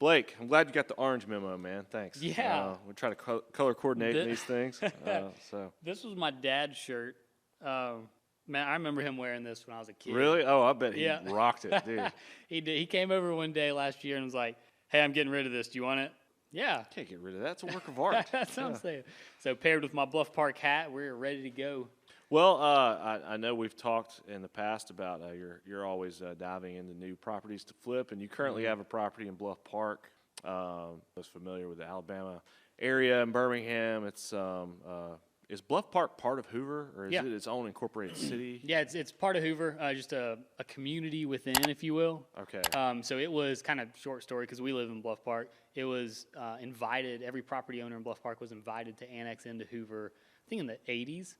Blake, I'm glad you got the orange memo, man. Thanks. Yeah. We try to color coordinate these things. This was my dad's shirt. Man, I remember him wearing this when I was a kid. Really? Oh, I bet he rocked it, dude. He did. He came over one day last year and was like, "Hey, I'm getting rid of this. Do you want it?" Yeah. Can't get rid of that. It's a work of art. That's what I'm saying. So paired with my Bluff Park hat, we're ready to go. Well, I know we've talked in the past about you're always diving into new properties to flip, and you currently have a property in Bluff Park. I was familiar with the Alabama area in Birmingham. It's is Bluff Park part of Hoover, or is it its own incorporated city? Yeah, it's part of Hoover, just a community within, if you will. Okay. So it was kind of short story because we live in Bluff Park. It was invited. Every property owner in Bluff Park was invited to annex into Hoover, I think in the 80s.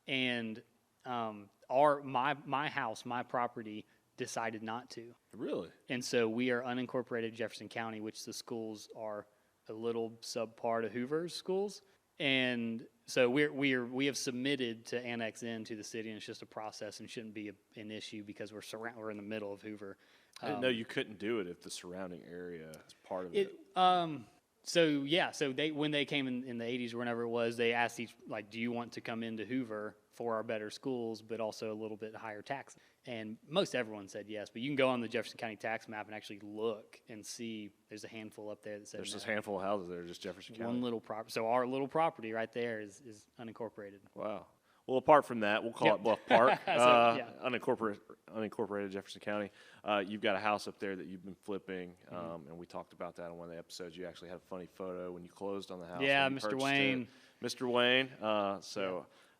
And my house, my property, decided not to. Really? And so we are unincorporated Jefferson County, which the schools are a little subpart of Hoover's schools. And so we have submitted to annex into the city, and it's just a process and shouldn't be an issue because we're in the middle of Hoover. I didn't know you couldn't do it if the surrounding area is part of it. So when they came in the 80s or whenever it was, they asked do you want to come into Hoover for our better schools, but also a little bit higher tax? And most everyone said yes, but you can go on the Jefferson County tax map and actually look and see there's a handful up there that says there's just a handful of houses there, just Jefferson County. One little property. So our little property right there is unincorporated. Wow. Well, apart from that, we'll call it Bluff Park, unincorporated Jefferson County. You've got a house up there that you've been flipping, and we talked about that on one of the episodes. You actually had a funny photo when you closed on the house. Yeah, Mr. Wayne. Mr. Wayne.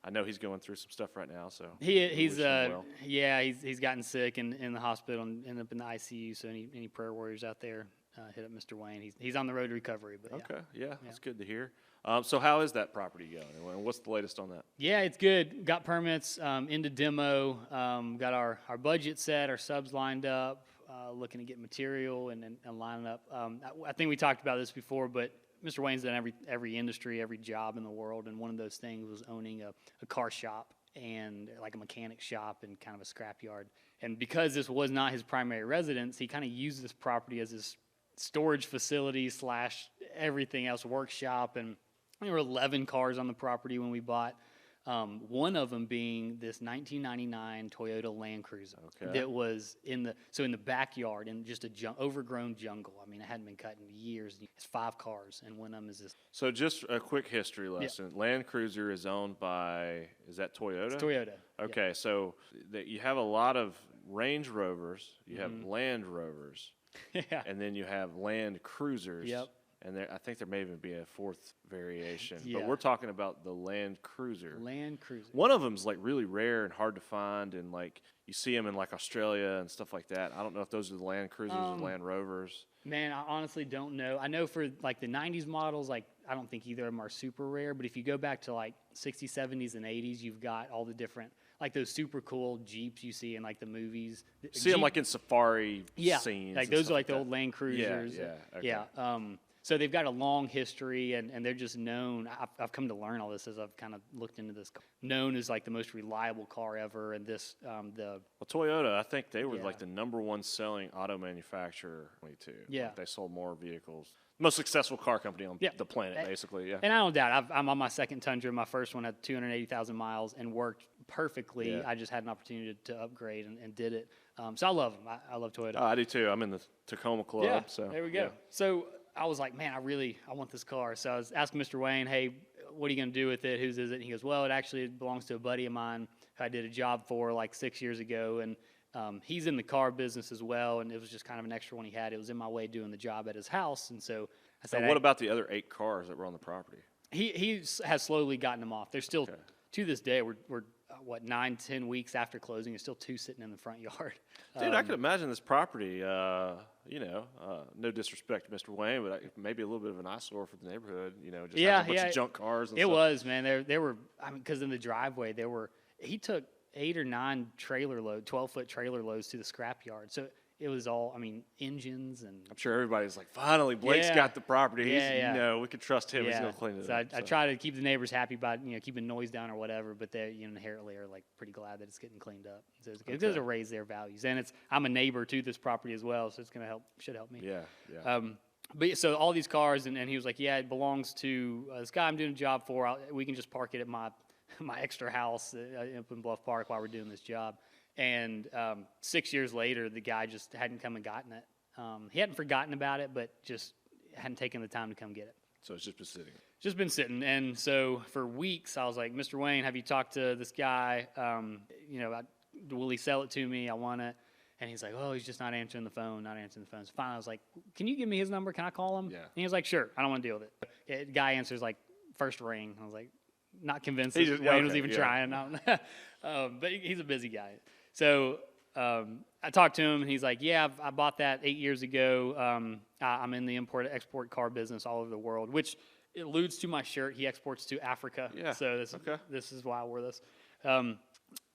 I know he's going through some stuff right now. So he's gotten sick in the hospital and ended up in the ICU. So any prayer warriors out there, hit up Mr. Wayne. He's on the road to recovery. But that's good to hear. So how is that property going? And what's the latest on that? Yeah, it's good. Got permits into demo. Got our budget set, our subs lined up, looking to get material and lining up. I think we talked about this before, but Mr. Wayne's done every industry, every job in the world, and one of those things was owning a car shop and like a mechanic shop and kind of a scrapyard. And because this was not his primary residence, he kind of used this property as his storage facility / everything else, workshop. And there were 11 cars on the property when we bought. One of them being this 1999 Toyota Land Cruiser that was in the backyard in just overgrown jungle. I mean, it hadn't been cut in years. It's 5 cars, and one of them is this. So just a quick history lesson. Yeah. Land Cruiser is owned by, is that Toyota? It's Toyota. Okay, so you have a lot of Range Rovers, you have Land Rovers, and then you have Land Cruisers. Yep. And I think there may even be a 4th variation. Yeah. But we're talking about the Land Cruiser. Land Cruiser. One of them's like really rare and hard to find, and like you see them in like Australia and stuff like that. I don't know if those are the Land Cruisers or Land Rovers. Man, I honestly don't know. I know for like the 90s models, like I don't think either of them are super rare. But if you go back to like 60s, 70s, and 80s, you've got all the different, like those super cool Jeeps you see in like the movies. See them like in safari scenes. Like those are like the old Land Cruisers. Yeah. So they've got a long history, and they're just known. I've come to learn all this as I've kind of looked into this. Known as like the most reliable car ever, and this Toyota, I think they were like the #1 selling auto manufacturer. Too. Yeah, like they sold more vehicles. Most successful car company on the planet, basically. Yeah. And I don't doubt. I'm on my second Tundra. My first one had 280,000 miles and worked perfectly. Yeah. I just had an opportunity to upgrade and did it. So I love them. I love Toyota. I do too. I'm in the Tacoma Club. Yeah. So there we go. Yeah. So I was like, man, I want this car. So I was asking Mr. Wayne, hey, what are you going to do with it? Whose is it? And he goes, well, it actually belongs to a buddy of mine who I did a job for like 6 years ago. And he's in the car business as well. And it was just kind of an extra one he had. It was in my way doing the job at his house. And so I said, what about the other 8 cars that were on the property? He has slowly gotten them off. There's still, to this day, we're 9-10 weeks after closing, there's still 2 sitting in the front yard. Dude, I could imagine this property, no disrespect to Mr. Wayne, but maybe a little bit of an eyesore for the neighborhood, just having a bunch of junk cars and stuff. It was, man. There were, because in the driveway, he took 8 or 9 trailer load, 12-foot trailer loads to the scrapyard. So it was all, engines and. I'm sure everybody's like, finally, Blake's got the property. We can trust him. He's going to clean it up. I try to keep the neighbors happy by, keeping noise down or whatever, but they, inherently are like pretty glad that it's getting cleaned up. So it's going to raise their values. And I'm a neighbor to this property as well, so it's going to should help me. Yeah. But so all these cars, and he was like, yeah, it belongs to this guy I'm doing a job for. We can just park it at my extra house up in Bluff Park while we're doing this job. And 6 years later, the guy just hadn't come and gotten it. He hadn't forgotten about it, but just hadn't taken the time to come get it. So it's just been sitting. Just been sitting. And so for weeks, I was like, Mr. Wayne, have you talked to this guy? Will he sell it to me? I want it. And he's like, oh, he's just not answering the phone, So finally, I was like, can you give me his number? Can I call him? Yeah. And he was like, sure. I don't want to deal with it. The guy answers like first ring. I was like, not convinced that Wayne was even trying. But he's a busy guy. So I talked to him, and he's like, yeah, I bought that 8 years ago. I'm in the import-export car business all over the world, which alludes to my shirt. He exports to Africa. Yeah. So this is why I wore this.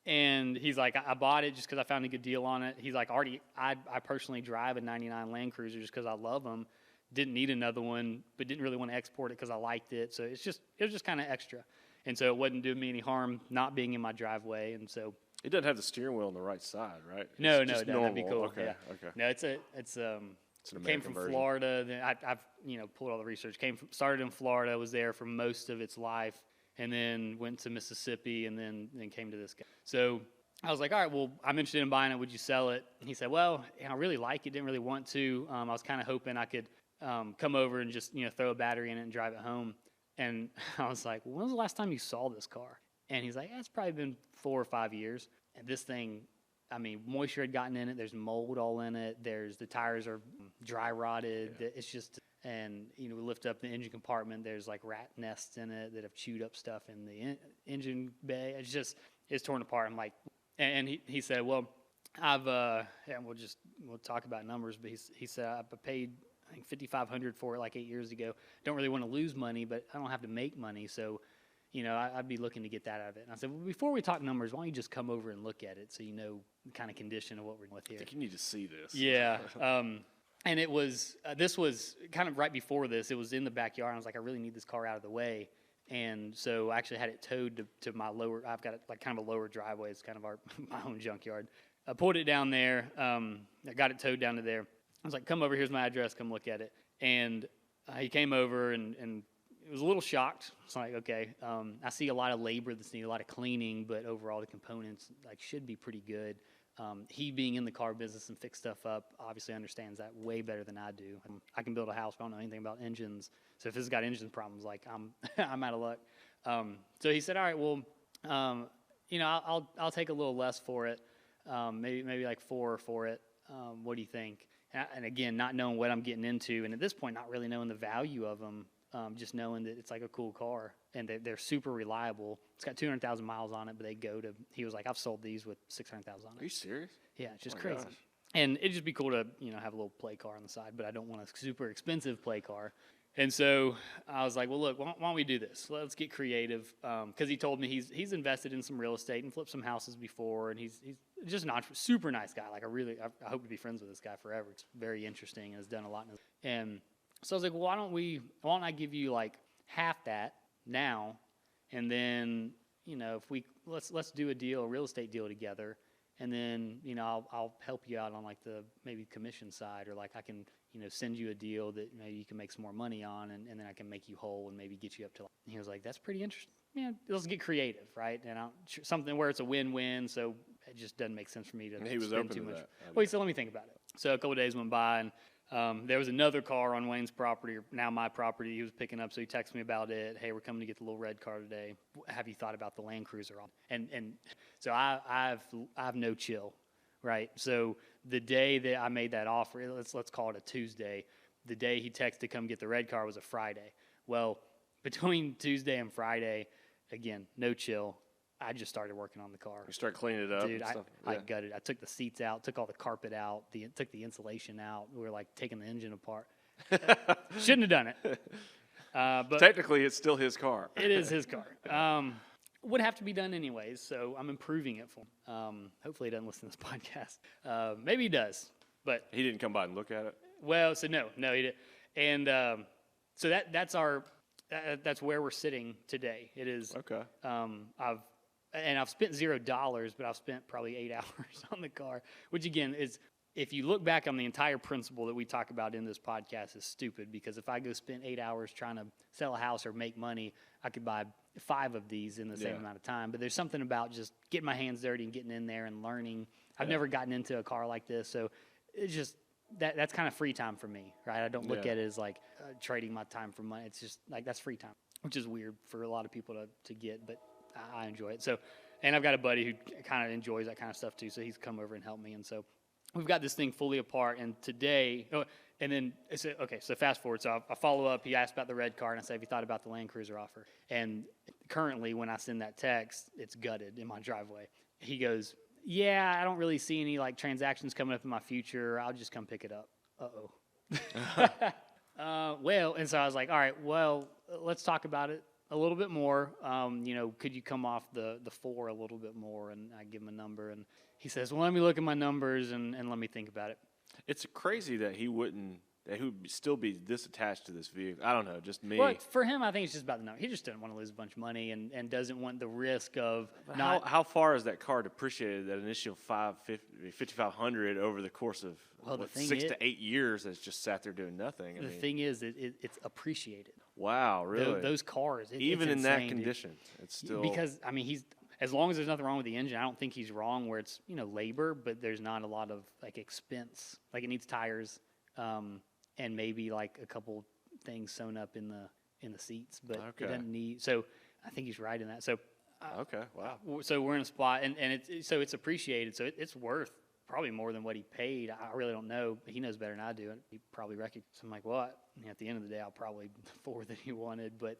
And he's like, I bought it just because I found a good deal on it. He's like, I personally drive a 99 Land Cruiser just because I love them. Didn't need another one, but didn't really want to export it because I liked it. So it was just kind of extra. And so it wasn't doing me any harm not being in my driveway. And so It doesn't have the steering wheel on the right side, right? No, It's just that'd be cool. Okay, Yeah. okay. No, it's an came American from version. Florida. Then I've pulled all the research. Started in Florida, was there for most of its life, and then went to Mississippi, and then came to this guy. So I was like, all right, well, I'm interested in buying it. Would you sell it? And he said, well, I really like it. Didn't really want to. I was kind of hoping I could come over and just throw a battery in it and drive it home. And I was like, well, when was the last time you saw this car? And he's like, it's probably been 4 or 5 years. And this thing, I mean, moisture had gotten in it. There's mold all in it. The tires are dry rotted. Yeah. It's just, and we lift up the engine compartment. There's like rat nests in it that have chewed up stuff in the engine bay. It's torn apart. I'm like, and he said, well, and we'll talk about numbers, but he said, I paid, I think $5,500 for it like 8 years ago. Don't really want to lose money, but I don't have to make money. So, I'd be looking to get that out of it. And I said, well, before we talk numbers, why don't you just come over and look at it so you know the kind of condition of what we're with here. I think you need to see this. Yeah. And it was, this was kind of right before this. It was in the backyard. I was like, I really need this car out of the way. And so I actually had it towed to my lower, I've got like kind of a lower driveway. It's kind of my own junkyard. I pulled it down there. I got it towed down to there. I was like, come over, here's my address, come look at it. And he came over and was a little shocked. It's like, okay, I see a lot of labor that's needed, a lot of cleaning, but overall the components should be pretty good. He being in the car business and fix stuff up obviously understands that way better than I do. I can build a house, but I don't know anything about engines. So if it's got engine problems, I'm out of luck. So he said, all right, well, I'll take a little less for it, maybe like 4 for it. What do you think? And again, not knowing what I'm getting into, and at this point, not really knowing the value of them. Just knowing that it's like a cool car and they're super reliable. It's got 200,000 miles on it, but he was like, I've sold these with 600,000 on it. Are you serious? Yeah, it's just Oh my crazy. gosh. And it'd just be cool to, have a little play car on the side, but I don't want a super expensive play car. And so I was like, well, look, why don't we do this? Let's get creative. Because he told me he's invested in some real estate and flipped some houses before, and he's just an super nice guy. I hope to be friends with this guy forever. It's very interesting and has done a lot. And so I was like, well, why don't I give you like half that now, and then let's do a real estate deal together, and then I'll help you out on like the maybe commission side, or like I can send you a deal that maybe you can make some more money on, and then I can make you whole and maybe get you up to. And he was like, that's pretty interesting. Yeah, let's get creative, right? And something where it's a win-win. So it just doesn't make sense for me to. And he was spend open too to much. that. Well, he said, let me think about it. So a couple of days went by, and there was another car on Wayne's property, or now my property, he was picking up. So he texted me about it. Hey, we're coming to get the little red car today. Have you thought about the Land Cruiser? And so I have no chill, right? So the day that I made that offer, let's call it a Tuesday. The day he texted to come get the red car was a Friday. Well, between Tuesday and Friday, again, no chill. I just started working on the car. You start cleaning it up. Dude, and stuff. I gutted. I took the seats out, took all the carpet out, took the insulation out. We were like taking the engine apart. Shouldn't have done it. But Technically, it's still his car. it is his car. Would have to be done anyways, so I'm improving it for him. Hopefully he doesn't listen to this podcast. Maybe he does, but He didn't come by and look at it. well, so no, he did. And so that's where we're sitting today. It is. Okay. I've spent $0, but I've spent probably 8 hours on the car, which again is if you look back on the entire principle that we talk about in this podcast is stupid, because if I go spend 8 hours trying to sell a house or make money, I could buy 5 of these in the same amount of time. But there's something about just getting my hands dirty and getting in there and learning. I've never gotten into a car like this, so it's just that's kind of free time for me, right? I don't look at it as like trading my time for money. It's just like that's free time, which is weird for a lot of people to get, but I enjoy it. So, and I've got a buddy who kind of enjoys that kind of stuff too, so he's come over and helped me, and so we've got this thing fully apart. And today, and then so fast forward. So I follow up. He asked about the red car, and I said, "Have you thought about the Land Cruiser offer?" And currently, when I send that text, it's gutted in my driveway. He goes, "Yeah, I don't really see any like transactions coming up in my future. I'll just come pick it up." Well, and so I was like, "All right, well, let's talk about it a little bit more. Could you come off the 4 a little bit more?" And I give him a number, and he says, "Well, let me look at my numbers and let me think about it." It's crazy that he would still be this attached to this vehicle. I don't know, just me. Well, for him, I think it's just about the number. He just doesn't want to lose a bunch of money and doesn't want the risk of not. How far is that car depreciated? That initial $5,500 over the course of 6 to 8 years that's just sat there doing nothing. The thing is, it's appreciated. Wow, really? Those cars, even it's in that insane, condition, dude. it's still because I mean he's. As long as there's nothing wrong with the engine, I don't think he's wrong where it's, labor, but there's not a lot of, like, expense. Like, it needs tires and maybe, like, a couple things sewn up in the seats. But it doesn't need – so I think he's right in that. So okay, wow. So we're in a spot, and it's appreciated. So it's worth probably more than what he paid. I really don't know. He knows better than I do. He probably recognizes. So I'm like, well, at the end of the day, I'll probably afford than he wanted. But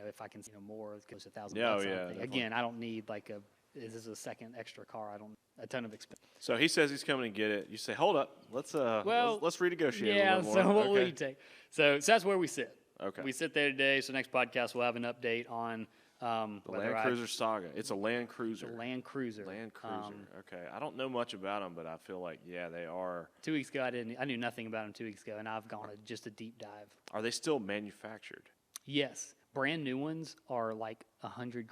if I can, more, it goes $1,000. Yeah. Again, I don't need this is a second extra car. I don't a ton of expense. So he says he's coming to get it. You say, hold up, let's renegotiate. Yeah. A little bit So more. what will you take? So that's where we sit. Okay. We sit there today. So next podcast we'll have an update on the Land Cruiser saga. It's a Land Cruiser. The Land Cruiser. Land Cruiser. Okay. I don't know much about them, but I feel like they are. 2 weeks ago I knew nothing about them 2 weeks ago, and I've gone just a deep dive. Are they still manufactured? Yes. Brand new ones are like $100,000.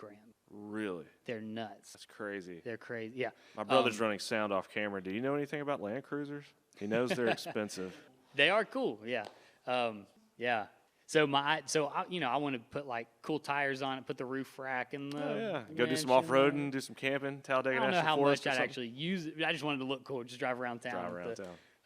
Really? They're nuts. That's crazy. They're crazy. Yeah. My brother's running sound off camera. Do you know anything about Land Cruisers? He knows they're expensive. They are cool. Yeah. Yeah. So I want to put like cool tires on it, put the roof rack and the go do some off-roading, do some camping, Talladega I don't know National how Forest much I'd actually use it. I just wanted to look cool, just drive around town.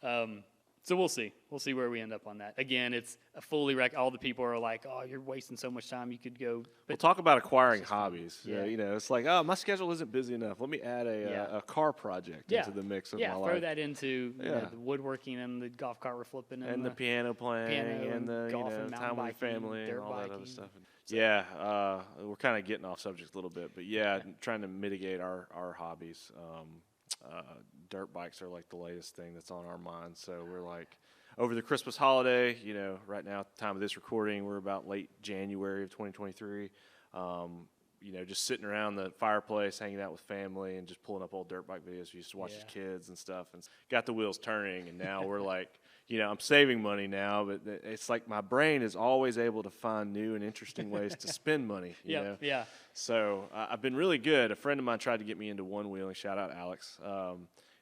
town. So we'll see. We'll see where we end up on that. Again, it's a fully all the people are like, "Oh, you're wasting so much time. You could go." We'll talk about acquiring hobbies. Yeah. It's like, oh, my schedule isn't busy enough. Let me add a car project into the mix of my life. Yeah, throw that into the woodworking and the golf cart we're flipping and the piano playing and the golf and time with biking, family and all that biking. other stuff. So, we're kind of getting off subject a little bit, but trying to mitigate our hobbies. Dirt bikes are like the latest thing that's on our minds. So we're like, over the Christmas holiday, right now at the time of this recording, we're about late January of 2023. Just sitting around the fireplace, hanging out with family, and just pulling up old dirt bike videos we used to watch as kids and stuff, and got the wheels turning. And now we're like, I'm saving money now, but it's like my brain is always able to find new and interesting ways to spend money. You know? Yeah. So I've been really good. A friend of mine tried to get me into one wheeling. Shout out Alex.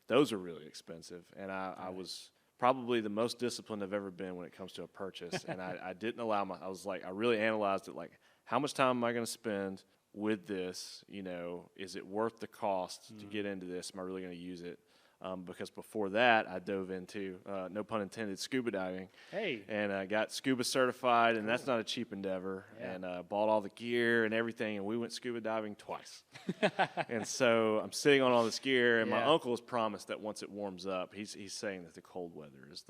Those are really expensive, and I was probably the most disciplined I've ever been when it comes to a purchase. And I didn't allow I was like, I really analyzed it, like, how much time am I going to spend with this? Is it worth the cost to get into this? Am I really going to use it? Because before that, I dove into, no pun intended, scuba diving. Hey. And I got scuba certified, and that's not a cheap endeavor. Yeah. And bought all the gear and everything, and we went scuba diving twice. And so I'm sitting on all this gear, and my uncle has promised that once it warms up, he's saying that the cold weather is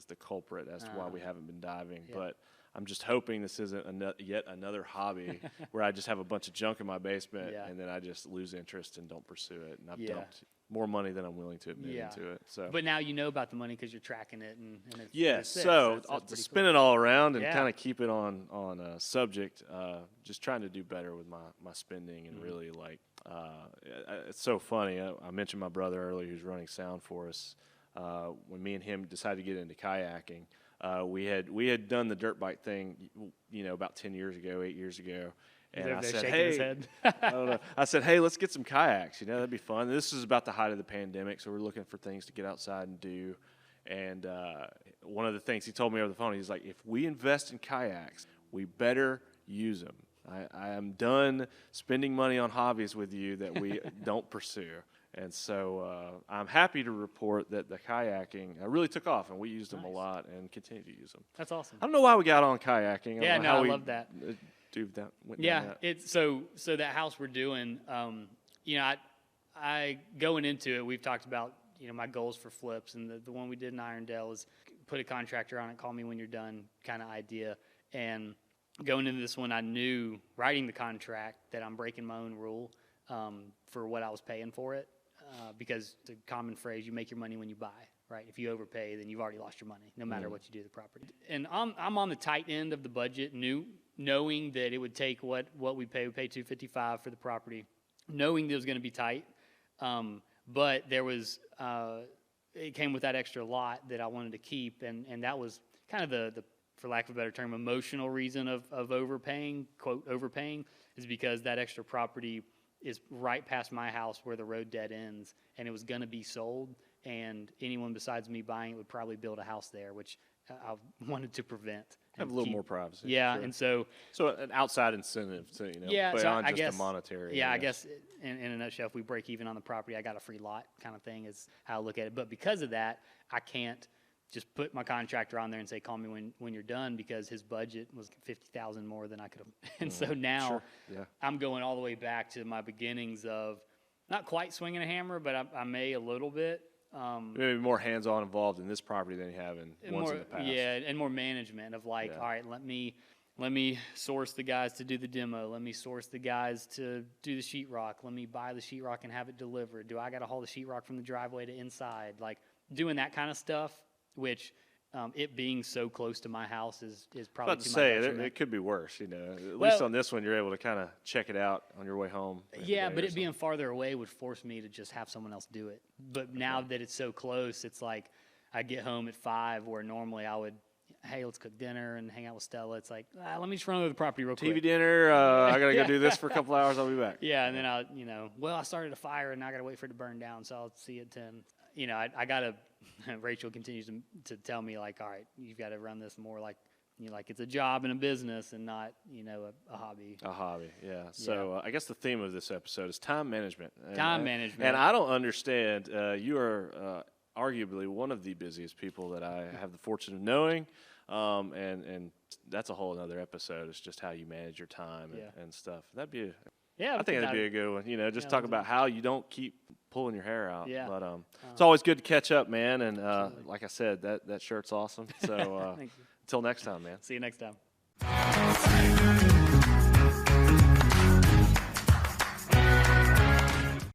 the culprit as to why we haven't been diving. Yeah. But I'm just hoping this isn't yet another hobby where I just have a bunch of junk in my basement and then I just lose interest and don't pursue it. And I've dumped more money than I'm willing to admit into it. So, but now you know about the money because you're tracking it and it's so to spin cool. it all around and kind of keep it on subject. Just trying to do better with my spending and really like it's so funny. I mentioned my brother earlier who's running sound for us. When me and him decided to get into kayaking. We had done the dirt bike thing, about 8 years ago, He's And over I there said, shaking his hey, head. I don't know. I said, hey, let's get some kayaks. That'd be fun. This is about the height of the pandemic, so we're looking for things to get outside and do. And one of the things he told me over the phone, he's like, if we invest in kayaks, we better use them. I am done spending money on hobbies with you that we don't pursue. And so I'm happy to report that the kayaking really took off, and we used them a lot and continue to use them. That's awesome. I don't know why we got on kayaking. Yeah, no, I love that. Went down Yeah, that. it's so that house we're doing. I going into it, we've talked about my goals for flips, and the one we did in Irondale is put a contractor on it, call me when you're done kind of idea. And going into this one, I knew writing the contract that I'm breaking my own rule for what I was paying for it, because the common phrase, you make your money when you buy, right? If you overpay, then you've already lost your money, no matter what you do to the property. And I'm on the tight end of the budget, knowing that it would take what we pay $255 for the property, knowing that it was going to be tight. But there was, it came with that extra lot that I wanted to keep, and that was kind of the for lack of a better term, emotional reason of overpaying, quote, overpaying, is because that extra property is right past my house where the road dead ends, and it was going to be sold, and anyone besides me buying it would probably build a house there, which I wanted to prevent. Have a little more privacy. Yeah, sure. And so an outside incentive to, yeah, beyond so just guess, a monetary. Yeah, I guess in a nutshell, if we break even on the property, I got a free lot kind of thing is how I look at it. But because of that, I can't just put my contractor on there and say, call me when you're done, because his budget was $50,000 more than I could have. And so now I'm going all the way back to my beginnings of not quite swinging a hammer, but I may a little bit. Maybe more hands-on involved in this property than you have in ones in the past. Yeah, and more management of like, all right, let me source the guys to do the demo. Let me source the guys to do the sheetrock. Let me buy the sheetrock and have it delivered. Do I got to haul the sheetrock from the driveway to inside? Like doing that kind of stuff, which it being so close to my house is probably About to say, it could be worse, At least on this one, you're able to kind of check it out on your way home. Yeah, but it being farther away would force me to just have someone else do it. But now that it's so close, it's like I get home at 5, where normally I would, hey, let's cook dinner and hang out with Stella. It's like, let me just run over the property real quick. TV dinner, I got to go do this for a couple hours, I'll be back. Yeah, and then I started a fire and I got to wait for it to burn down, so I'll see you at 10. I got to, Rachel continues to tell me, like, all right, you've got to run this more like, like it's a job and a business and not, a hobby. A hobby, yeah. So I guess the theme of this episode is time management. Time management. And I don't understand. You are arguably one of the busiest people that I have the fortune of knowing. And that's a whole other episode. It's just how you manage your time and stuff. That'd be I think that'd be a good one. Just talk about how you don't keep pulling your hair out. Yeah. But it's always good to catch up, man. And like I said, that shirt's awesome. So until next time, man. See you next time.